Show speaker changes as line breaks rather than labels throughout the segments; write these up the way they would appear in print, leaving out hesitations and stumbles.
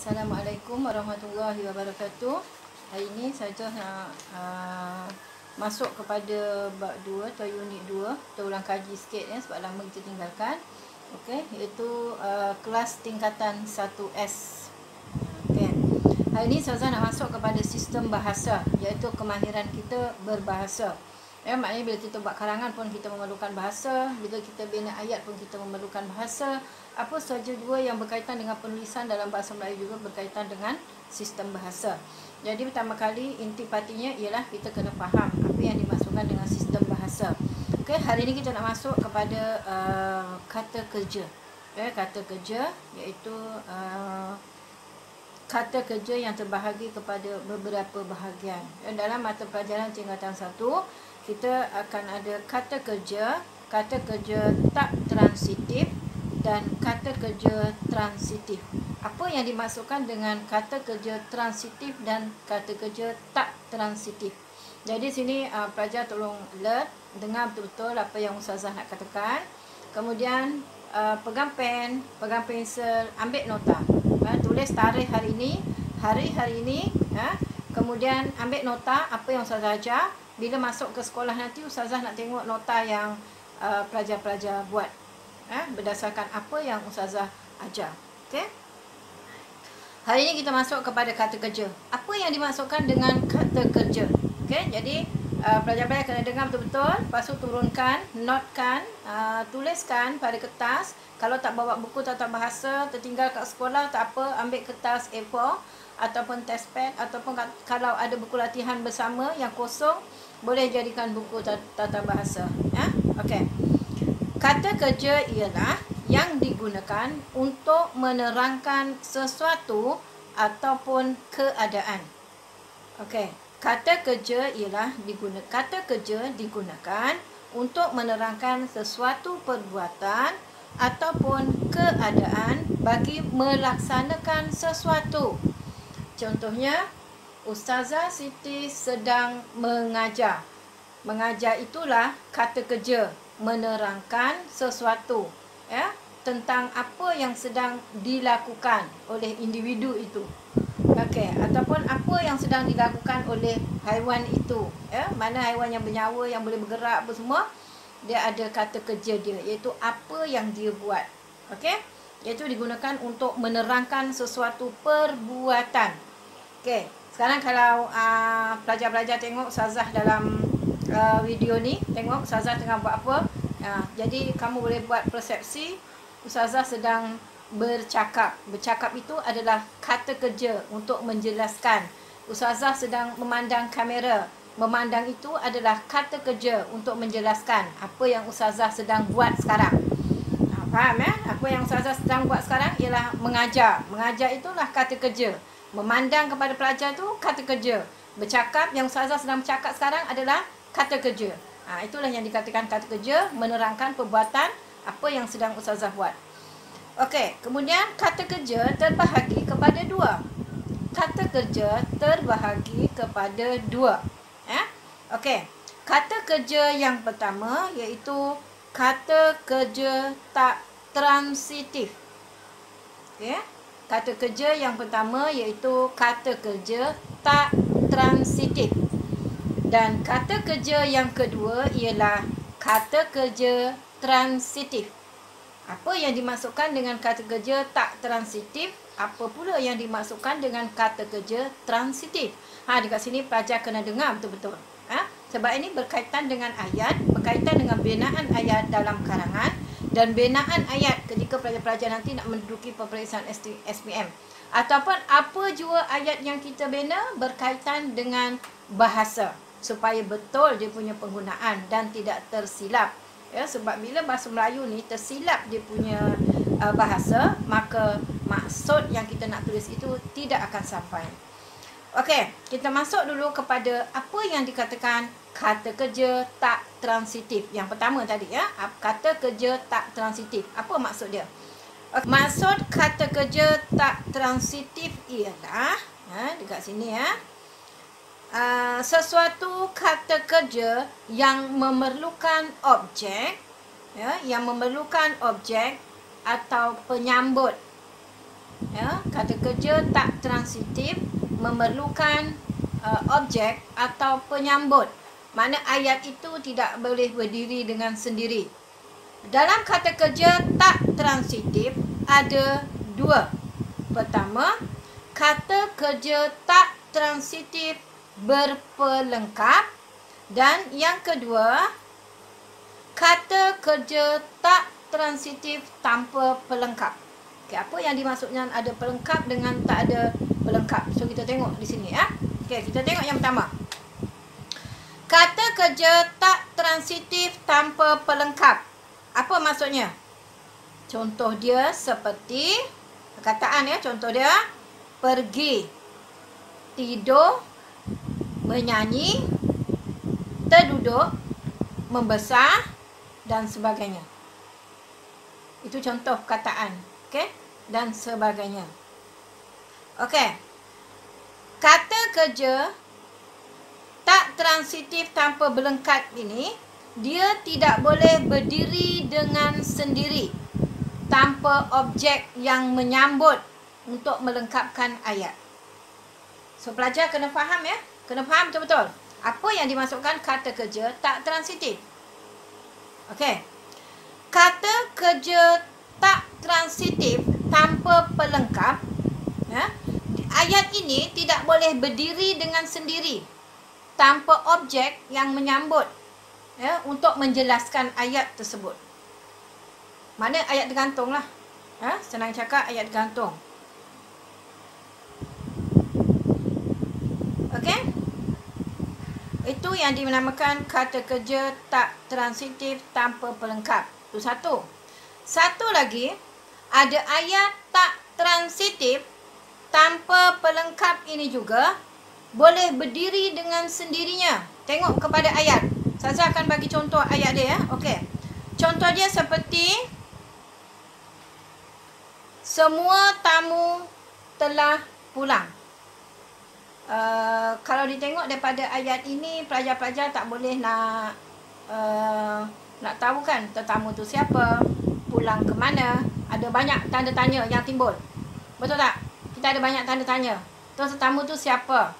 Assalamualaikum warahmatullahi wabarakatuh. Hari ini saya nak masuk kepada bab 2 atau unit 2. Kita ulang kaji sikit ya, sebab lama kita tinggalkan. Okey, iaitu kelas tingkatan 1S. Okey. Hari ini saya nak masuk kepada sistem bahasa, iaitu kemahiran kita berbahasa. Ya, maknanya bila kita buat karangan pun kita memerlukan bahasa, bila kita bina ayat pun kita memerlukan bahasa. Apa sahaja juga yang berkaitan dengan penulisan dalam bahasa Melayu juga berkaitan dengan sistem bahasa. Jadi pertama kali intipatinya ialah kita kena faham apa yang dimaksudkan dengan sistem bahasa. Okey, hari ini kita nak masuk kepada kata kerja. Kata kerja iaitu kata kerja yang terbahagi kepada beberapa bahagian. Dalam mata pelajaran tingkatan 1, kita akan ada kata kerja tak transitif dan kata kerja transitif. Apa yang dimaksudkan dengan kata kerja transitif dan kata kerja tak transitif? Jadi sini pelajar tolong alert, dengar betul-betul apa yang ustazah nak katakan. Kemudian pegang pen, pegang pensel, ambil nota. Tulis tarikh hari ini, hari ini. Kemudian ambil nota apa yang ustazah ajar. Bila masuk ke sekolah nanti, ustazah nak tengok nota yang pelajar-pelajar buat berdasarkan apa yang ustazah ajar. Okey. Hari ini kita masuk kepada kata kerja. Apa yang dimaksudkan dengan kata kerja? Okey, jadi pelajar-pelajar kena dengar betul-betul, lepas tu turunkan, notekan, tuliskan pada kertas. Kalau tak bawa buku tata bahasa, tertinggal kat sekolah, tak apa, ambil kertas A4 ataupun test pad, ataupun kalau ada buku latihan bersama yang kosong, boleh jadikan buku tata bahasa. Okey. Kata kerja ialah yang digunakan untuk menerangkan sesuatu ataupun keadaan. Okey. Kata kerja ialah kata kerja digunakan untuk menerangkan sesuatu perbuatan ataupun keadaan bagi melaksanakan sesuatu. Contohnya, Ustazah Siti sedang mengajar. Mengajar itulah kata kerja, menerangkan sesuatu tentang apa yang sedang dilakukan oleh individu itu. Okey, ataupun apa yang sedang dilakukan oleh haiwan itu. Mana haiwan yang bernyawa, yang boleh bergerak apa semua, dia ada kata kerja dia, iaitu apa yang dia buat. Okey, iaitu digunakan untuk menerangkan sesuatu perbuatan. Okey, sekarang kalau pelajar-pelajar tengok ustazah dalam video ni, tengok ustazah tengah buat apa. Jadi kamu boleh buat persepsi ustazah sedang bercakap. Bercakap itu adalah kata kerja untuk menjelaskan. Ustazah sedang memandang kamera. Memandang itu adalah kata kerja untuk menjelaskan apa yang ustazah sedang buat sekarang. Faham ya? Apa yang ustazah sedang buat sekarang ialah mengajar. Mengajar itulah kata kerja. Memandang kepada pelajar itu kata kerja. Bercakap, yang ustazah sedang bercakap sekarang adalah kata kerja. Itulah yang dikatakan kata kerja, menerangkan perbuatan apa yang sedang ustazah buat. Okey, kemudian kata kerja terbahagi kepada 2. Kata kerja terbahagi kepada 2. Okey, kata kerja yang pertama iaitu kata kerja tak transitif. Okey, kata kerja yang pertama iaitu kata kerja tak transitif. Dan kata kerja yang kedua ialah kata kerja transitif. Apa yang dimaksudkan dengan kata kerja tak transitif? Apa pula yang dimaksudkan dengan kata kerja transitif? Dekat sini pelajar kena dengar betul-betul. Sebab ini berkaitan dengan ayat, berkaitan dengan binaan ayat dalam karangan dan binaan ayat ketika pelajar-pelajar nanti nak menduduki peperiksaan SPM. Ataupun apa jua ayat yang kita bina berkaitan dengan bahasa, supaya betul dia punya penggunaan dan tidak tersilap. Sebab bila bahasa Melayu ni tersilap dia punya bahasa, maka maksud yang kita nak tulis itu tidak akan sampai. Okey, kita masuk dulu kepada apa yang dikatakan kata kerja tak transitif. Yang pertama tadi kata kerja tak transitif. Apa maksud dia? Maksud kata kerja tak transitif ialah dekat sini sesuatu kata kerja yang memerlukan objek, yang memerlukan objek atau penyambut Ya, kata kerja tak transitif memerlukan objek atau penyambut. Makna ayat itu tidak boleh berdiri dengan sendiri. Dalam kata kerja tak transitif ada dua. Pertama, kata kerja tak transitif berpelengkap, dan yang kedua, kata kerja tak transitif tanpa pelengkap. Okey, apa yang dimaksudkan ada pelengkap dengan tak ada pelengkap? So kita tengok di sini ya. Okey, kita tengok yang pertama. Kata kerja tak transitif tanpa pelengkap. Apa maksudnya? Contoh dia seperti perkataan ya, contoh dia pergi, tidur, menyanyi, terduduk, membesar dan sebagainya. Itu contoh perkataan, okey? Dan sebagainya. Okey. Kata kerja tak transitif tanpa pelengkap ini, dia tidak boleh berdiri dengan sendiri tanpa objek yang menyambut untuk melengkapkan ayat. So pelajar kena faham ya. Kena faham betul-betul apa yang dimaksudkan kata kerja tak transitif. Okey. Kata kerja tak transitif tanpa pelengkap, ya, ayat ini tidak boleh berdiri dengan sendiri tanpa objek yang menyambut, ya, untuk menjelaskan ayat tersebut. Mana ayat tergantung lah. Ha? Senang cakap ayat tergantung. Okey? Itu yang dinamakan kata kerja tak transitif tanpa pelengkap. Itu satu. Satu lagi, ada ayat tak transitif tanpa pelengkap ini juga boleh berdiri dengan sendirinya. Tengok kepada ayat. Saya akan bagi contoh ayat dia ya. Okey. Contoh dia seperti semua tamu telah pulang. Kalau ditengok daripada ayat ini, pelajar-pelajar tak boleh nak tahu kan tetamu tu siapa, pulang ke mana. Ada banyak tanda tanya yang timbul. Betul tak? Kita ada banyak tanda tanya. Tetamu tu siapa?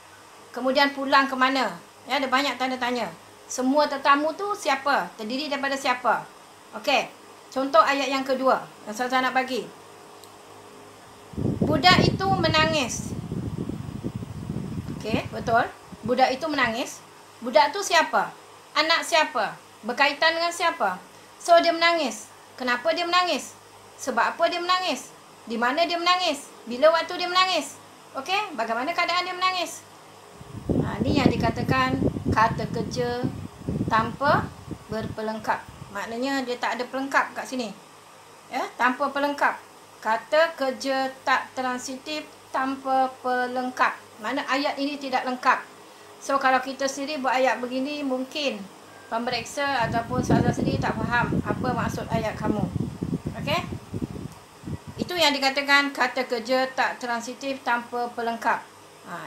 Kemudian pulang ke mana? Ya, ada banyak tanda tanya. Semua tetamu tu siapa? Terdiri daripada siapa? Okey. Contoh ayat yang kedua yang saya nak bagi. Budak itu menangis. Okey, betul. Budak itu menangis. Budak tu siapa? Anak siapa? Berkaitan dengan siapa? So dia menangis. Kenapa dia menangis? Sebab apa dia menangis? Di mana dia menangis? Bila waktu dia menangis? Okey, bagaimana keadaan dia menangis? Ini yang dikatakan kata kerja tanpa berpelengkap. Maknanya dia tak ada pelengkap kat sini. Ya, tanpa pelengkap. Kata kerja tak transitif tanpa pelengkap. Mana ayat ini tidak lengkap. So kalau kita sendiri buat ayat begini, mungkin pemberiksa ataupun sahaja sendiri tak faham apa maksud ayat kamu. Okey? Itu yang dikatakan kata kerja tak transitif tanpa pelengkap.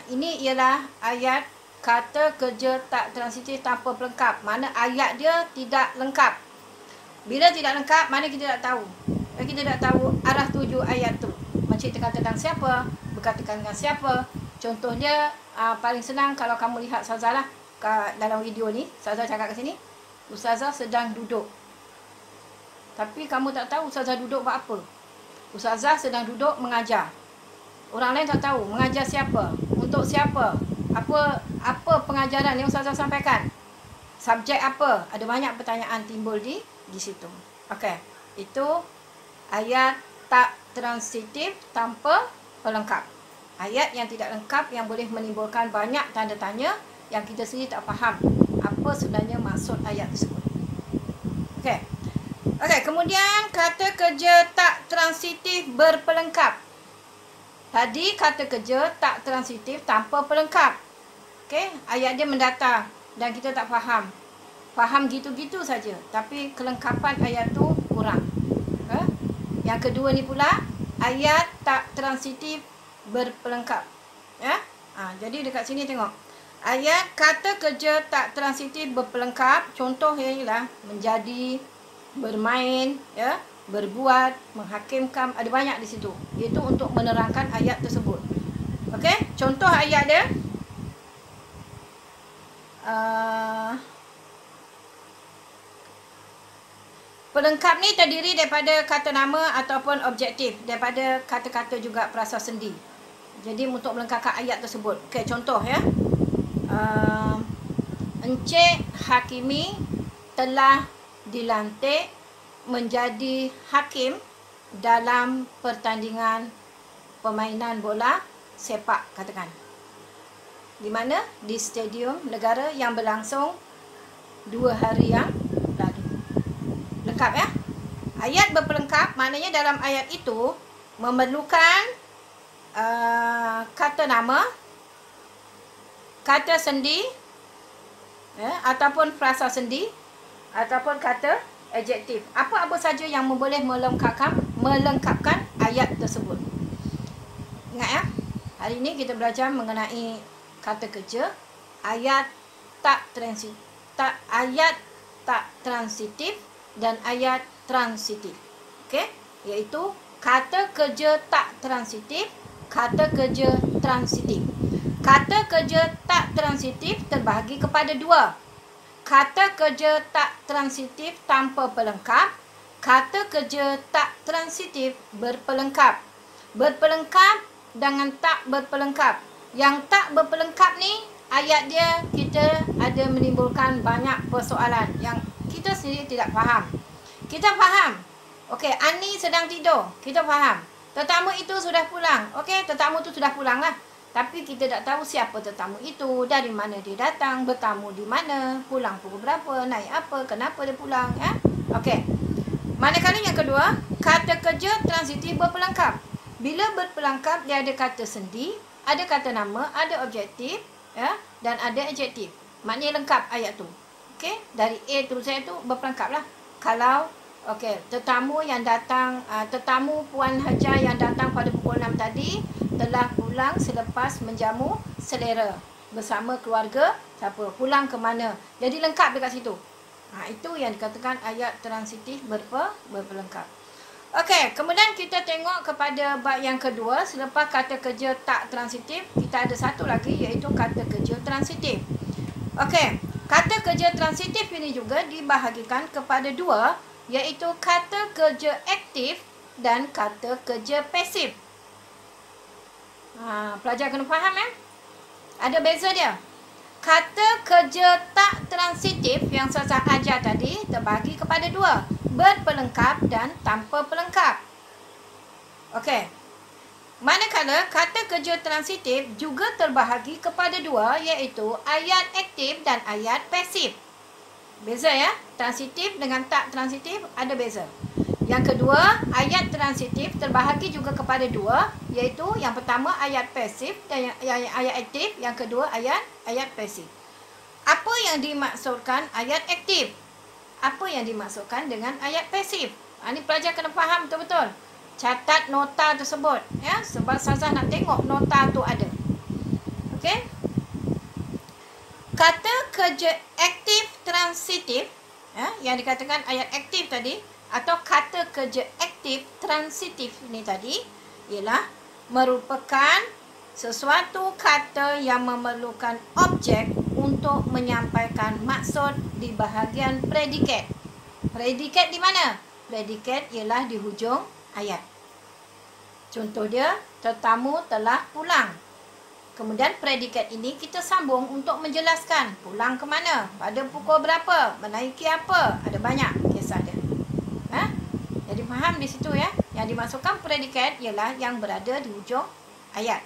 Ini ialah ayat kata kerja tak transitif tanpa pelengkap. Mana ayat dia tidak lengkap. Bila tidak lengkap, mana kita tak tahu. Kita tak tahu arah tuju ayat tu. Menceritakan tentang siapa, berkatakan dengan siapa. Contohnya paling senang kalau kamu lihat Ustazah lah dalam video ni. Ustazah cakap kat sini, Ustazah sedang duduk. Tapi kamu tak tahu Ustazah duduk buat apa. Ustazah sedang duduk mengajar. Orang lain tak tahu mengajar siapa, untuk siapa, apa pengajaran yang Ustazah sampaikan, subjek apa. Ada banyak pertanyaan timbul di situ. Okey, itu ayat tak transitif tanpa pelengkap. Ayat yang tidak lengkap yang boleh menimbulkan banyak tanda tanya yang kita sendiri tak faham apa sebenarnya maksud ayat tersebut. Okey. Okey, kemudian kata kerja tak transitif berpelengkap. Tadi kata kerja tak transitif tanpa pelengkap. Okey, ayat dia mendatar dan kita tak faham. Faham gitu-gitu saja, tapi kelengkapan ayat tu kurang. Yang kedua ni pula, ayat tak transitif berpelengkap. Ya? Jadi dekat sini tengok. Ayat kata kerja tak transitif berpelengkap, contoh ialah menjadi, bermain, ya, berbuat, menghakimkan, ada banyak di situ. Iaitu untuk menerangkan ayat tersebut. Okey, contoh ayat dia. Pelengkap ni terdiri daripada kata nama ataupun objektif, daripada kata-kata juga perasa sendi. Jadi untuk melengkapkan ayat tersebut. Okey, contoh ya. Encik Hakimi telah dilantik menjadi hakim dalam pertandingan permainan bola sepak, katakan. Di mana? Di Stadium Negara yang berlangsung 2 hari yang lalu. Lengkap ya. Ayat berpelengkap maknanya dalam ayat itu memerlukan kata nama, kata sendi, ataupun frasa sendi, ataupun kata adjektif. Apa-apa saja yang boleh melengkapkan ayat tersebut. Ingat ya. Hari ini kita belajar mengenai kata kerja, ayat tak transitif dan ayat transitif. Okey, iaitu kata kerja tak transitif, kata kerja transitif. Kata kerja tak transitif terbahagi kepada 2. Kata kerja tak transitif tanpa pelengkap, kata kerja tak transitif berpelengkap. Berpelengkap dengan tak berpelengkap. Yang tak berpelengkap ni, ayat dia kita ada menimbulkan banyak persoalan yang kita sendiri tidak faham. Kita faham. Okey, Ani sedang tidur. Kita faham. Tetamu itu sudah pulang. Okey, tetamu itu sudah pulang lah. Tapi kita tak tahu siapa tetamu itu, dari mana dia datang, bertamu di mana, pulang pukul berapa, naik apa, kenapa dia pulang. Ya? Okey. Manakala yang kedua, kata kerja transitif berpelengkap. Bila berpelengkap, dia ada kata sendi, ada kata nama, ada objektif, ya, dan ada adjektif. Maknanya lengkap ayat tu. Okey, dari A tu Z tu berpelengkap lah. Kalau okey, tetamu yang datang, tetamu Puan Hajar yang datang pada pukul 6 tadi telah pulang selepas menjamu selera bersama keluarga siapa, pulang ke mana. Jadi lengkap dekat situ. Itu yang dikatakan ayat transitif berpelengkap. Okey, kemudian kita tengok kepada bab yang kedua. Selepas kata kerja tak transitif, kita ada satu lagi iaitu kata kerja transitif. Okey, kata kerja transitif ini juga dibahagikan kepada 2, iaitu kata kerja aktif dan kata kerja pasif. Pelajar kena faham ya. Ada beza dia. Kata kerja tak transitif yang saya ajar tadi terbahagi kepada 2, berpelengkap dan tanpa pelengkap. Okey. Manakala kata kerja transitif juga terbahagi kepada 2, iaitu ayat aktif dan ayat pasif. Beza ya. Transitif dengan tak transitif ada beza. Yang kedua, ayat transitif terbahagi juga kepada 2, iaitu yang pertama ayat pasif dan ayat aktif, yang kedua ayat pasif. Apa yang dimaksudkan ayat aktif? Apa yang dimaksudkan dengan ayat pasif? Ini pelajar kena faham betul-betul. Catat nota tersebut ya, sebab Sazah nak tengok nota tu ada. Okey. Kata kerja aktif transitif ya, yang dikatakan ayat aktif tadi, atau kata kerja aktif transitif ini tadi ialah merupakan sesuatu kata yang memerlukan objek untuk menyampaikan maksud di bahagian predikat. Predikat di mana? Predikat ialah di hujung ayat. Contoh dia, tetamu telah pulang. Kemudian predikat ini kita sambung untuk menjelaskan pulang ke mana, pada pukul berapa, menaiki apa, ada banyak kisah dia. Jadi faham di situ ya. Yang dimaksudkan predikat ialah yang berada di hujung ayat.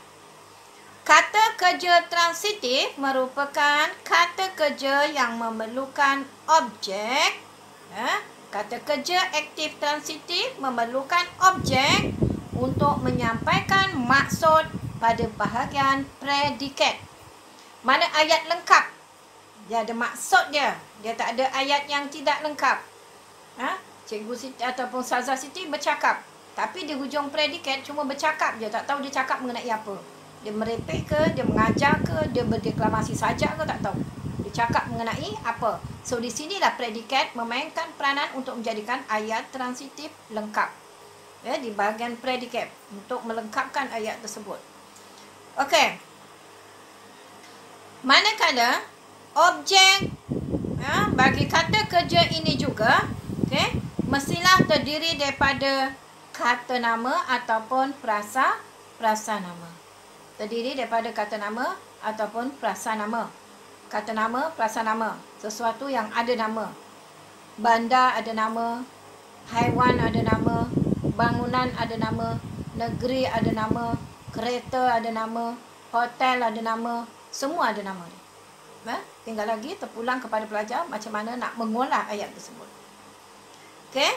Kata kerja transitif merupakan kata kerja yang memerlukan objek. Kata kerja aktif transitif memerlukan objek untuk menyampaikan maksud pada bahagian predikat. Mana ayat lengkap, dia ada maksud dia. Dia tak ada ayat yang tidak lengkap. Cikgu Siti ataupun Ustazah Siti bercakap, tapi di hujung predikat cuma bercakap je, tak tahu dia cakap mengenai apa. Dia merepek ke, dia mengajar ke, dia berdeklamasi sajak ke, tak tahu. Dia cakap mengenai apa. So di sinilah predikat memainkan peranan untuk menjadikan ayat transitif lengkap. Ya, di bahagian predikat untuk melengkapkan ayat tersebut. Okey. Manakala objek bagi kata kerja ini juga, okey, mestilah terdiri daripada kata nama ataupun frasa nama. Terdiri daripada kata nama ataupun frasa nama. Kata nama, frasa nama. Sesuatu yang ada nama. Bandar ada nama, haiwan ada nama, bangunan ada nama, negeri ada nama, kereta ada nama, hotel ada nama, semua ada nama dia. Tinggal lagi terpulang kepada pelajar macam mana nak mengolah ayat tersebut. Okey.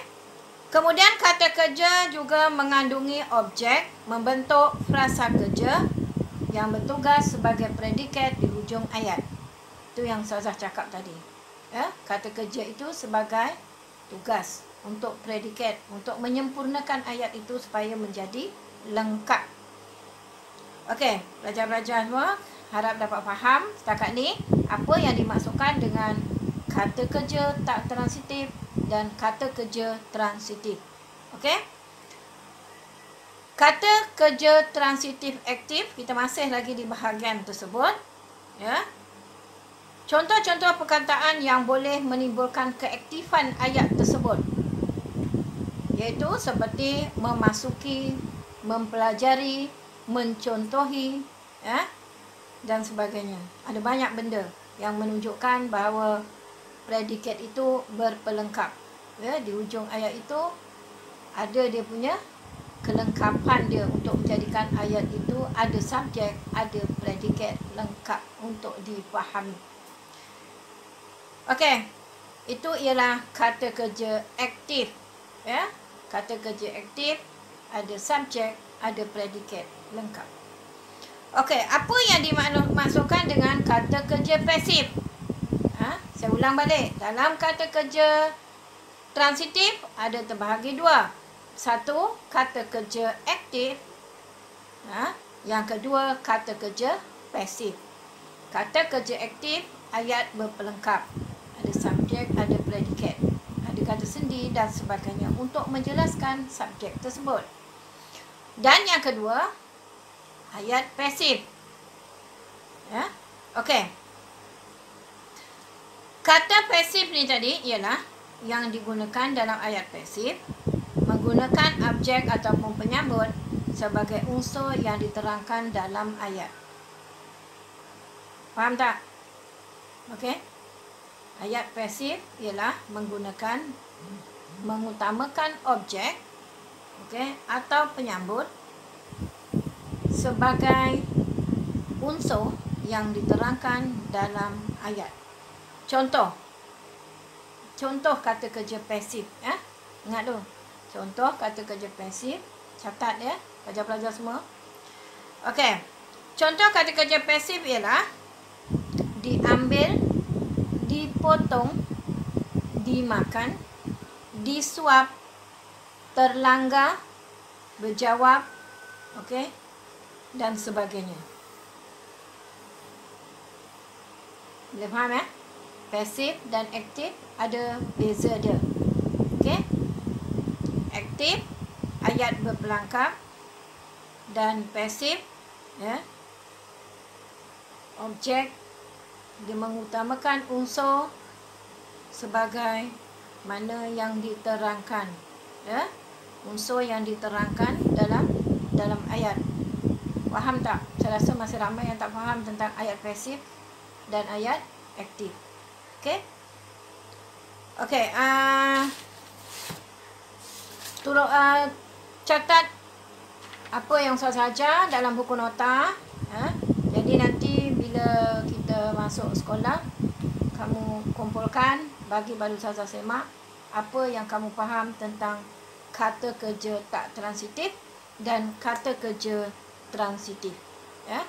Kemudian kata kerja juga mengandungi objek membentuk frasa kerja yang bertugas sebagai predikat di hujung ayat. Itu yang Ustazah cakap tadi. Ya, kata kerja itu sebagai tugas untuk predikat, untuk menyempurnakan ayat itu supaya menjadi lengkap. Okey, pelajar-pelajar semua harap dapat faham setakat ni apa yang dimaksudkan dengan kata kerja tak transitif dan kata kerja transitif. Okey? Kata kerja transitif aktif, kita masih lagi di bahagian tersebut. Ya. Contoh-contoh perkataan yang boleh menimbulkan keaktifan ayat tersebut, iaitu seperti memasuki, mempelajari, mencontohi, ya, dan sebagainya. Ada banyak benda yang menunjukkan bahawa predikat itu berpelengkap. Ya, di hujung ayat itu ada dia punya kelengkapan dia untuk menjadikan ayat itu ada subjek, ada predikat lengkap untuk difahami. Okey, itu ialah kata kerja aktif. Ya, kata kerja aktif ada subjek, ada predikat lengkap. Okey, apa yang dimaksudkan dengan kata kerja pasif? Saya ulang balik. Dalam kata kerja transitif ada terbahagi dua. Satu, kata kerja aktif. Yang kedua, kata kerja pasif. Kata kerja aktif, ayat berpelengkap. Ada subjek, ada predikat, ada kata sendi dan sebagainya untuk menjelaskan subjek tersebut. Dan yang kedua, ayat pasif. Ya, okey. Kata pasif ni tadi ialah yang digunakan dalam ayat pasif menggunakan objek ataupun penyambut sebagai unsur yang diterangkan dalam ayat. Faham tak? Okey. Ayat pasif ialah mengutamakan objek, okey, atau penyambut sebagai unsur yang diterangkan dalam ayat. Contoh kata kerja pasif, ya. Ingat tu. Contoh kata kerja pasif, catat ya, pelajar-pelajar semua. Okey. Contoh kata kerja pasif ialah diambil, dipotong, dimakan, disuap, terlanggar, berjawab, okey, dan sebagainya. Boleh faham ya? Pasif dan aktif ada beza dia. Okey? Aktif, ayat berpelengkap, dan pasif, ya, objek dia mengutamakan unsur sebagai mana yang diterangkan, ya, unsur yang diterangkan dalam ayat. Faham tak? Saya rasa masih ramai yang tak faham tentang ayat pasif dan ayat aktif. Okey? Okey, catat apa yang saya ajar dalam buku nota. Jadi nanti bila kita masuk sekolah, kamu kumpulkan, bagi baru Ustazah semak apa yang kamu faham tentang kata kerja tak transitif dan kata kerja transitif. Ya?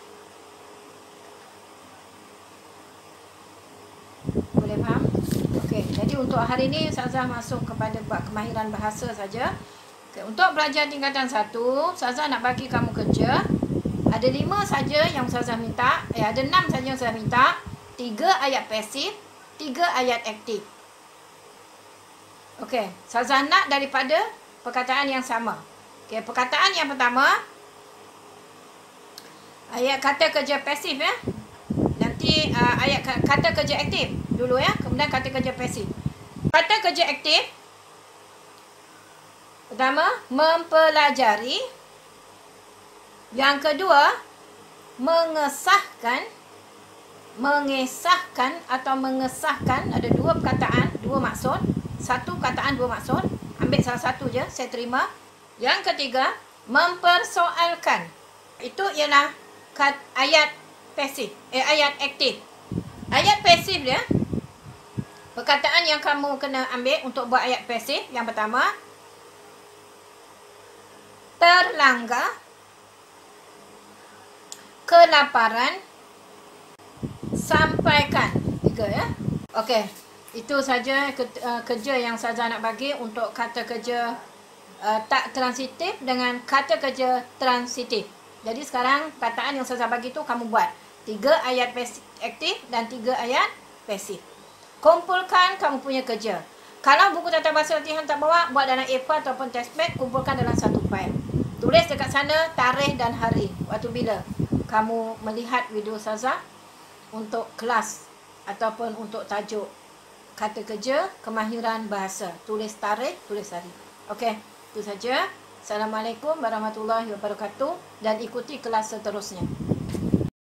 Boleh faham? Okey, jadi untuk hari ini Ustazah masuk kepada bab kemahiran bahasa saja. Okay, untuk belajar tingkatan 1, Ustazah nak bagi kamu kerja. Ada 5 saja yang Ustazah minta. Ada 6 saja yang Ustazah minta. 3 ayat pasif, 3 ayat aktif. Okey, Ustazah nak daripada perkataan yang sama. Okey, perkataan yang pertama, ayat kata kerja pasif ya. Nanti ayat kata kerja aktif dulu ya, kemudian kata kerja pasif. Kata kerja aktif pertama, mempelajari. Yang kedua, mengesahkan. Mengesahkan atau mengesahkan, ada dua perkataan, dua maksud. Satu perkataan, dua maksud. Ambil salah satu je, saya terima. Yang ketiga, mempersoalkan. Itu ialah ayat pasif, ayat aktif. Ayat pasif dia, perkataan yang kamu kena ambil untuk buat ayat pasif. Yang pertama, terlanggar, kelaparan, sampaikan. 3 ya. Okey, itu saja kerja yang Ustazah nak bagi untuk kata kerja tak transitif dengan kata kerja transitif. Jadi sekarang perkataan yang Ustazah bagi tu kamu buat 3 ayat aktif dan 3 ayat pasif. Kumpulkan kamu punya kerja. Kalau buku tata bahasa latihan tak bawa, buat dalam A4 ataupun testpad, kumpulkan dalam satu file. Tulis dekat sana tarikh dan hari. Waktu bila kamu melihat video Ustazah untuk kelas ataupun untuk tajuk kata kerja kemahiran bahasa. Tulis tarikh, tulis hari. Okey, itu saja. Assalamualaikum warahmatullahi wabarakatuh dan ikuti kelas seterusnya.